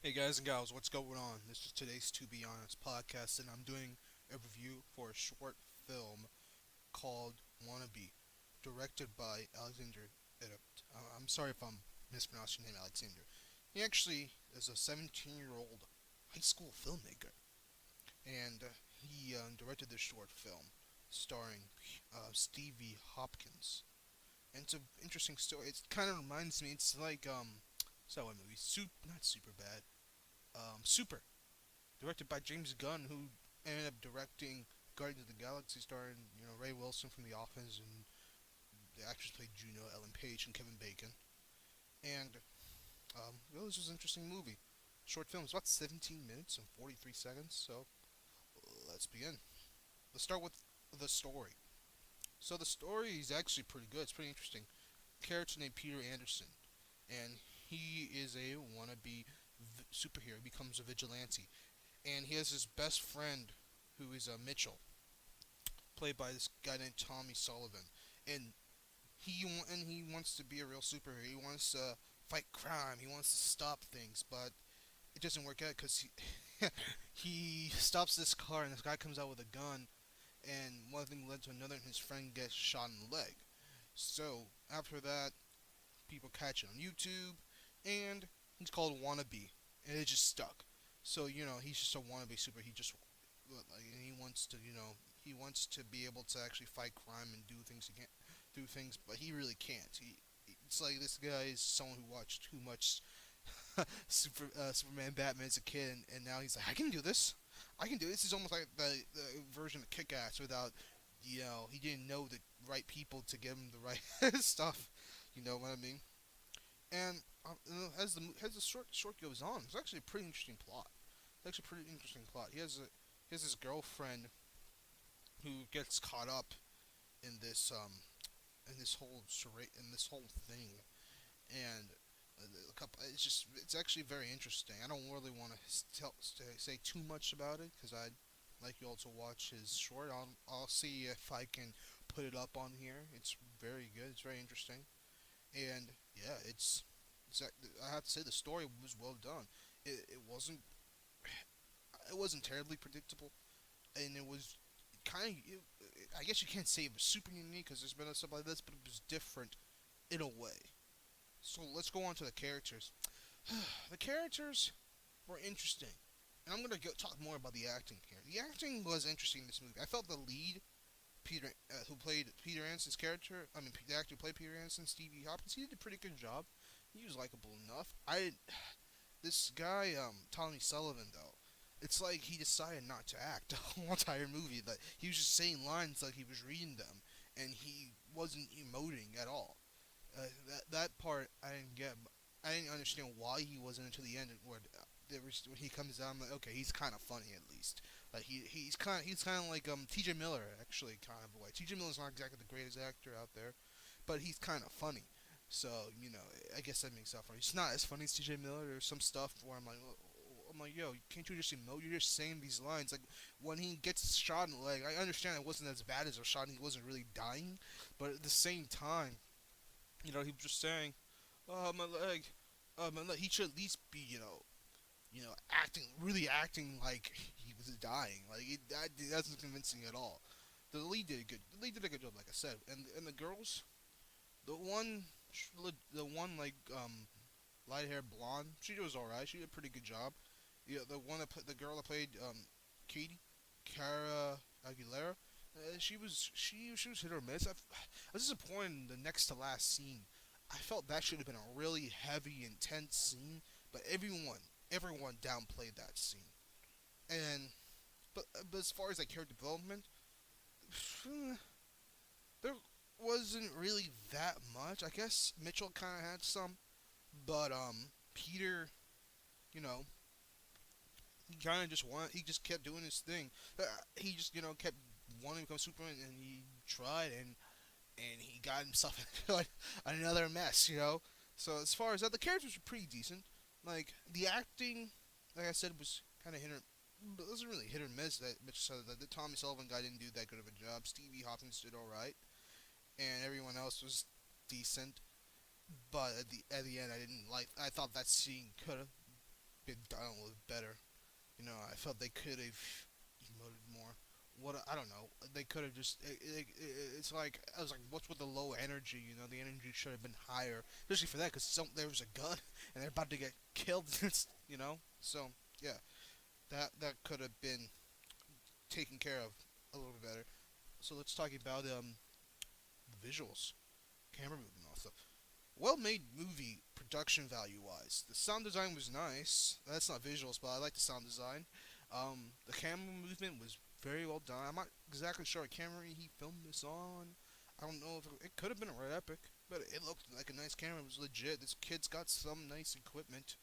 Hey guys and gals, what's going on? This is today's To Be Honest podcast, and I'm doing a review for a short film called Wannabe, directed by Alexander Edipt. I'm sorry if I'm mispronouncing your name, Alexander. He actually is a 17-year-old high school filmmaker, and he directed this short film starring Stevie Hopkins. And it's an interesting story. It kind of reminds me, it's like, so what movie? Not Super Bad. Super directed by James Gunn, who ended up directing Guardians of the Galaxy, starring Ray Wilson from The Office, and the actress played Juno, Ellen Page, and Kevin Bacon. And this was an interesting movie. Short film is about 17 minutes and 43 seconds. So let's begin. Let's start with the story. So the story is actually pretty good. It's pretty interesting. A character named Peter Anderson, and he is a wannabe superhero. He becomes a vigilante, and he has his best friend, who is Mitchell, played by this guy named Tommy Sullivan, and he wants to be a real superhero. He wants to fight crime. He wants to stop things, but it doesn't work out because he stops this car, and this guy comes out with a gun, and one thing led to another, and his friend gets shot in the leg. So after that, people catch it on YouTube, and he's called Wannabe, and it just stuck. So he's just a wannabe super. And he wants to he wants to be able to actually fight crime and do things, but he really can't. It's like this guy is someone who watched too much Superman, Batman as a kid, and now he's like, I can do this. I can do this. It's almost like the version of Kick-Ass without, he didn't know the right people to give him the right stuff. You know what I mean? And as the short goes on, it's actually a pretty interesting plot. It's actually a pretty interesting plot. He has this girlfriend who gets caught up in this whole charade in this whole thing, and it's actually very interesting. I don't really want to say too much about it because I'd like you all to watch his short. I'll see if I can put it up on here. It's very good. It's very interesting, and yeah, it's I have to say the story was well done. It wasn't terribly predictable, and it was kind of. I guess you can't say it was super unique because there's been stuff like this, but it was different in a way. So let's go on to the characters. The characters were interesting, and I'm gonna talk more about the acting here. The acting was interesting in this movie. I felt the lead, who played Peter Anderson's character. I mean, the actor who played Peter Anderson, Stevie Hopkins. He did a pretty good job. He was likable enough. This guy, Tommy Sullivan, though, it's like he decided not to act the whole entire movie. Like he was just saying lines like he was reading them, and he wasn't emoting at all. That part I didn't get. I didn't understand why he wasn't until the end where when he comes down. I'm like, okay, he's kind of funny at least. Like he's kind of like T.J. Miller actually kind of a way. T.J. Miller's not exactly the greatest actor out there, but he's kind of funny. So I guess that makes up for it. He's not as funny as T.J. Miller. There's some stuff where I'm like, yo, can't you just emote? You're just saying these lines. Like when he gets shot in the leg, I understand it wasn't as bad as a shot. And he wasn't really dying, but at the same time, he was just saying, "Oh, my leg, my leg." He should at least be, acting, really acting like he was dying. Like that wasn't convincing at all. The lead did a good. The lead did a good job, like I said. And the girls, the one, the one like light hair blonde, she was alright. She did a pretty good job. Yeah, the girl that played Katie, Cara Aguilera. She was hit or miss. I was disappointed in the next to last scene. I felt that should have been a really heavy, intense scene, but everyone downplayed that scene. And but as far as like character development, there wasn't really that much. I guess Mitchell kind of had some, but Peter, you know, he kind of just he just kept doing his thing. He just kept wanting to become Superman, and he tried, and he got himself into like another mess. So as far as that, the characters were pretty decent. Like the acting, like I said, was kind of hit or. But it wasn't really hit or miss. That Mitch said that the Tommy Sullivan guy didn't do that good of a job. Stevie Hopkins did all right, and everyone else was decent. But at the end, I didn't like. I thought that scene could have been done with better. I felt they could have emoted more. What I don't know. They could have just. It's like I was like, what's with the low energy? The energy should have been higher, especially for that, because there was a gun and they're about to get killed. So yeah, that could have been taken care of a little bit better. So let's talk about the visuals, camera movement also. Well-made movie production value-wise. The sound design was nice. That's not visuals, but I like the sound design. The camera movement was very well done. I'm not exactly sure what camera he filmed this on. I don't know if it could have been a Red Epic, but it looked like a nice camera. It was legit. This kid's got some nice equipment,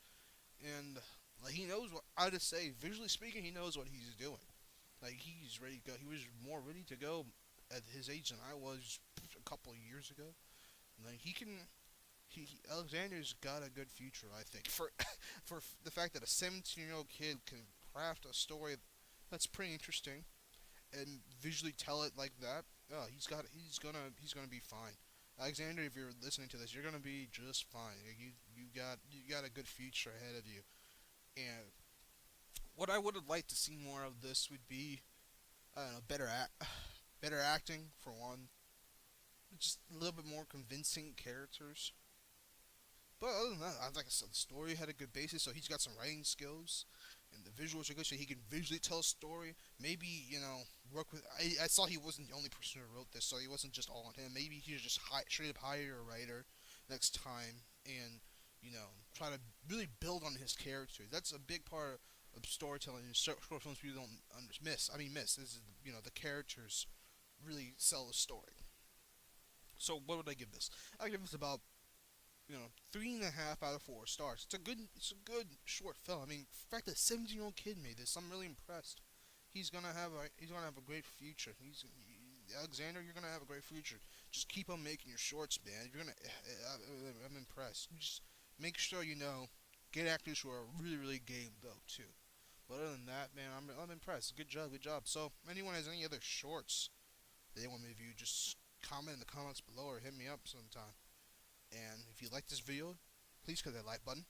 and like he knows what I just say. Visually speaking, he knows what he's doing. Like he's ready to go. He was more ready to go at his age than I was a couple of years ago. Like he can Alexander's got a good future, I think. For the fact that a 17-year-old kid can craft a story that's pretty interesting and visually tell it like that. Oh, he's gonna be fine. Alexander, if you're listening to this, you're gonna be just fine. You got a good future ahead of you. And what I would have liked to see more of this would be, I don't know, better acting for one, just a little bit more convincing characters. But other than that, like I said, the story had a good basis, so he's got some writing skills, and the visuals are good, so he can visually tell a story. Maybe work with. I saw he wasn't the only person who wrote this, so he wasn't just all on him. Maybe he just straight up hire a writer next time, and try to really build on his character. That's a big part of storytelling in short films people don't miss. I mean, miss is the characters really sell the story. So what would I give this? I give this about 3.5 out of 4 stars. It's a good short film. I mean, the fact that a 17-year-old kid made this, I'm really impressed. He's gonna have a great future. Alexander, you're gonna have a great future. Just keep on making your shorts, man. You're gonna. I'm impressed. Just make sure get actors who are really really game though too. But other than that, man, I'm impressed. Good job, good job. So, if anyone has any other shorts they want me to review, just comment in the comments below or hit me up sometime. And if you like this video, please click that like button.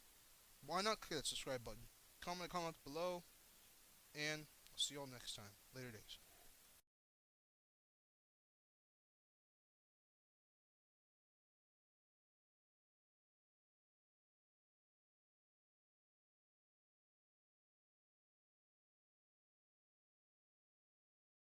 Why not click that subscribe button? Comment in the comments below, and I'll see you all next time. Later days.